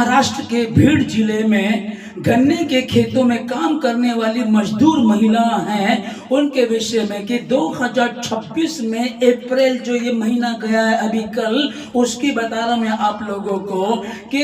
महाराष्ट्र के भीड़ जिले में गन्ने के खेतों में काम करने वाली मजदूर महिला हैं, उनके विषय में कि 2026 में अप्रैल जो ये महीना गया है अभी कल, उसकी बता रहा मैं आप लोगों को कि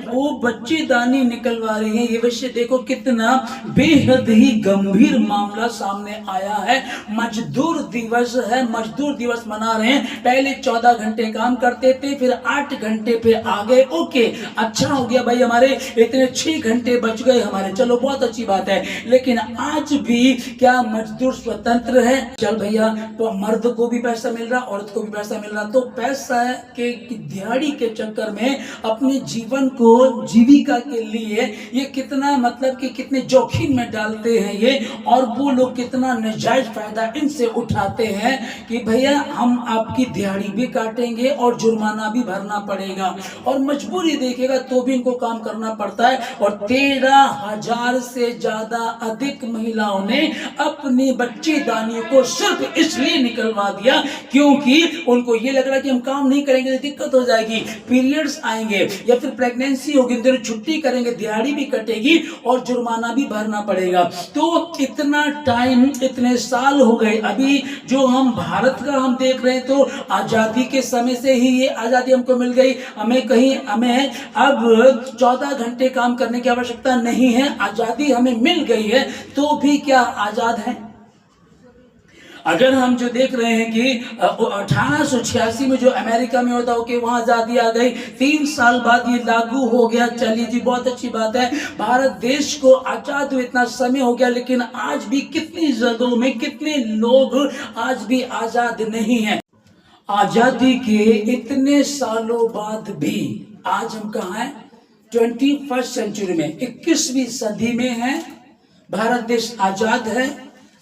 वो बच्चेदानी निकलवा रही है। ये विषय देखो कितना बेहद ही गंभीर मामला सामने आया है। मजदूर दिवस है, मजदूर दिवस मना रहे हैं। पहले 14 घंटे काम करते थे, फिर 8 घंटे पे आ गए। ओके, अच्छा हो गया भाई, हमारे इतने 6 घंटे बच गए हमारे, चलो बहुत अच्छी बात है। लेकिन आज भी क्या मजदूर स्वतंत्र है? चल भैया, तो मर्द को भी पैसा मिल रहा, औरत को भी पैसा मिल रहा, तो पैसा है कि दिहाड़ी के चक्कर में अपने जीवन को जीविका के लिए ये कितना मतलब कि कितने जोखिम में डालते हैं ये, और वो लोग कितना नाजायज फायदा इनसे उठाते हैं कि भैया हम आपकी दिहाड़ी भी काटेंगे और जुर्माना भी भरना पड़ेगा, और मजबूरी देखेगा तो भी इनको काम करना पड़ता है। और 13,000 से ज्यादा अधिक महिलाओं ने अपनी बच्चेदानी को सिर्फ इसलिए निकलवा दिया क्योंकि उनको ये लग रहा कि हम काम नहीं करेंगे तो दिक्कत हो जाएगी, पीरियड्स आएंगे या फिर प्रेगनेंसी होगी, दिन छुट्टी करेंगे, दिहाड़ी भी कटेगी और जुर्माना भी भरना पड़ेगा। तो इतना टाइम, इतने साल हो गए। अभी जो हम भारत का हम देख रहे हैं तो आजादी के समय से ही ये आजादी हमको मिल गई, हमें अब 14 घंटे काम करने की आवश्यकता नहीं है, आजादी हमें मिल गई है, तो भी क्या आजाद है? अगर हम जो देख रहे हैं कि 1886 में जो अमेरिका में होता हो कि वहां आजादी आ गई, 3 साल बाद ये लागू हो गया, चलिए जी बहुत अच्छी बात है, भारत देश को आजाद हुए इतना समय हो गया, लेकिन आज भी कितनी जगहों में कितने लोग आज भी आजाद नहीं है। आजादी के इतने सालों बाद भी आज हम कहाँ हैं? 21st सेंचुरी में, 21वीं सदी में है, भारत देश आजाद है।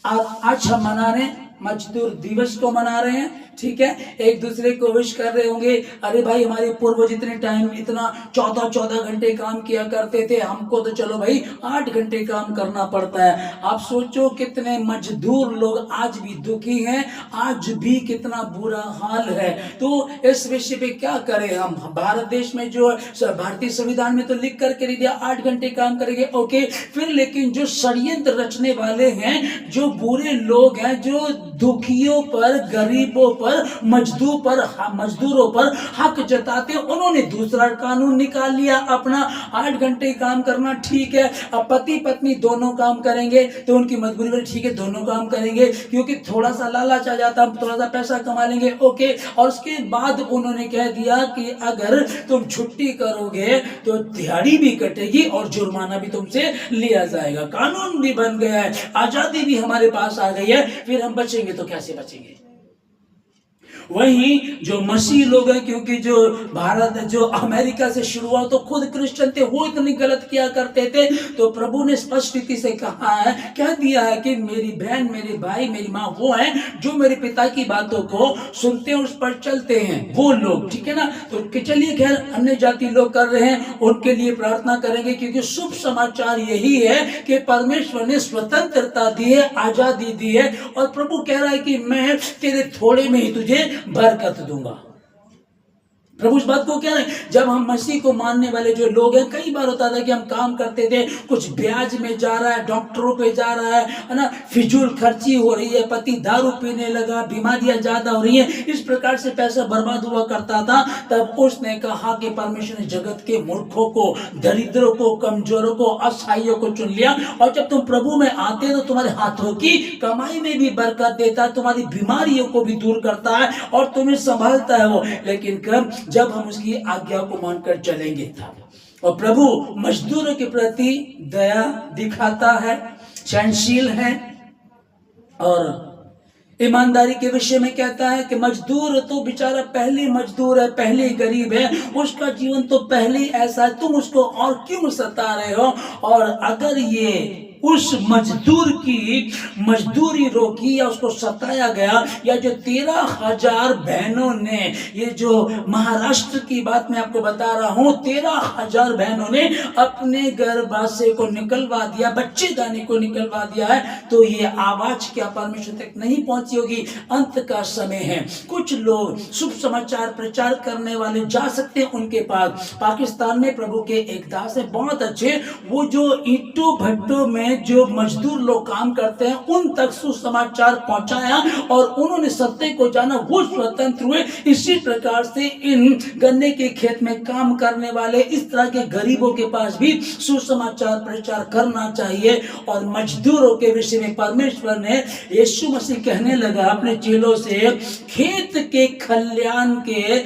और आज हम मना रहे हैं, मजदूर दिवस को मना रहे हैं, ठीक है। एक दूसरे को विश कर रहे होंगे, अरे भाई हमारे पूर्वज इतने टाइम, इतना 14 घंटे काम किया करते थे, हमको तो चलो भाई 8 घंटे काम करना पड़ता है। आप सोचो कितने मजदूर लोग आज भी दुखी हैं, आज भी कितना बुरा हाल है। तो इस विषय पे क्या करें हम? भारत देश में जो भारतीय संविधान में तो लिख करके दिया 8 घंटे काम करेंगे, ओके, फिर लेकिन जो षड्यंत्र रचने वाले हैं, जो बुरे लोग हैं, जो दुखियों पर, गरीबों पर, मजदूरों पर हक जताते, उन्होंने दूसरा कानून निकाल लिया अपना, 8 घंटे काम करना ठीक है। अब पति पत्नी दोनों काम करेंगे तो उनकी मजबूरी में ठीक है, दोनों काम करेंगे क्योंकि थोड़ा सा लालच आ जाता, थोड़ा सा पैसा कमा लेंगे, ओके। और उसके बाद उन्होंने कह दिया कि अगर तुम छुट्टी करोगे तो दिहाड़ी भी कटेगी और जुर्माना भी तुमसे लिया जाएगा। कानून भी बन गया है, आजादी भी हमारे पास आ गई है, फिर हम बचेंगे तो कैसे बचेंगे? वहीं जो मसीह लोग हैं, क्योंकि जो भारत, जो अमेरिका से शुरू हुआ तो खुद क्रिश्चियन थे, वो इतनी गलत किया करते थे, तो प्रभु ने स्पष्ट रीति से कहा है, कह दिया है कि मेरी बहन, मेरे भाई, मेरी माँ वो हैं जो मेरे पिता की बातों को सुनते हैं, उस पर चलते हैं, वो लोग, ठीक है ना। तो चलिए, खैर अन्य जाति लोग कर रहे हैं, उनके लिए प्रार्थना करेंगे, क्योंकि शुभ समाचार यही है कि परमेश्वर ने स्वतंत्रता दी है, आजादी दी है, और प्रभु कह रहा है कि मैं तेरे थोड़े में ही तुझे बरकत दूंगा। प्रभु इस बात को क्या है, जब हम मसीह को मानने वाले जो लोग हैं, कई बार होता था कि हम काम करते थे, कुछ ब्याज में जा रहा है, डॉक्टरों पे जा रहा है ना, फिजूल खर्ची हो रही है, पति दारू पीने लगा, बीमारियां ज्यादा हो रही हैं, इस प्रकार से पैसा बर्बाद हुआ करता था। तब उसने कहा कि परमेश्वर ने जगत के मूर्खों को, दरिद्रों को, कमजोरों को, असहायों को चुन लिया, और जब तुम प्रभु में आते तो तुम्हारे हाथों की कमाई में भी बरकत देता है, तुम्हारी बीमारियों को भी दूर करता है और तुम्हें संभालता है वो। लेकिन कब? जब हम उसकी आज्ञा को मानकर चलेंगे तब। और प्रभु मजदूरों के प्रति दया दिखाता है, सहनशील है, और ईमानदारी के विषय में कहता है कि मजदूर तो बेचारा पहले मजदूर है, पहले गरीब है, उसका जीवन तो पहले ऐसा है, तुम उसको और क्यों सता रहे हो? और अगर ये उस मजदूर की मजदूरी रोकी या उसको सताया गया, या जो 13,000 बहनों ने, ये जो महाराष्ट्र की बात मैं आपको बता रहा हूं, 13,000 बहनों ने अपने गर्भाशय को निकलवा दिया, बच्चेदानी को निकलवा दिया है, तो ये आवाज क्या परमेश्वर तक नहीं पहुंची होगी? अंत का समय है। कुछ लोग शुभ समाचार प्रचार करने वाले जा सकते हैं उनके पास। पाकिस्तान में प्रभु के एक दास है, बहुत अच्छे, वो जो ईंटों भट्टों में जो मजदूर लोग काम करते हैं उन तक सुसमाचार पहुंचाया और उन्होंने सत्य को जाना, वो स्वतंत्र हुए। इसी प्रकार से इन गन्ने के खेत में काम करने वाले इस तरह के गरीबों के पास भी सुसमाचार प्रचार करना चाहिए। और मजदूरों के विषय में परमेश्वर ने, यीशु मसीह कहने लगा अपने चेलों से, खेत के खलियान के,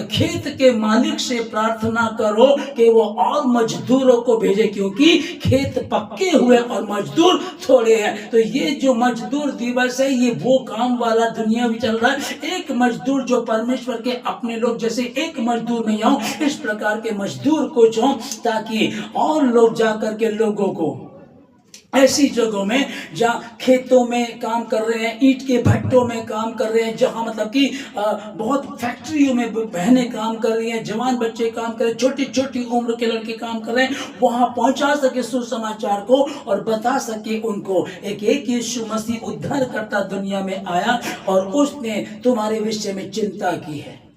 खेत के मालिक से प्रार्थना करो कि वो और मजदूरों को भेजे, क्योंकि खेत पक्के हुए और मजदूर थोड़े हैं। तो ये जो मजदूर दिवस है, ये वो काम वाला दुनिया भी चल रहा है। एक मजदूर जो परमेश्वर के अपने लोग जैसे एक मजदूर नहीं हो, इस प्रकार के मजदूर को हो, ताकि और लोग जाकर के लोगों को ऐसी जगहों में जहाँ खेतों में काम कर रहे हैं, ईंट के भट्टों में काम कर रहे हैं, जहाँ मतलब कि बहुत फैक्ट्रियों में बहनें काम कर रही हैं, जवान बच्चे काम कर रहे हैं, छोटी छोटी उम्र के लड़के काम कर रहे हैं, वहाँ पहुँचा सके सुसमाचार को और बता सके उनको एक यीशु मसीह उद्धारकर्ता दुनिया में आया और उसने तुम्हारे विषय में चिंता की है।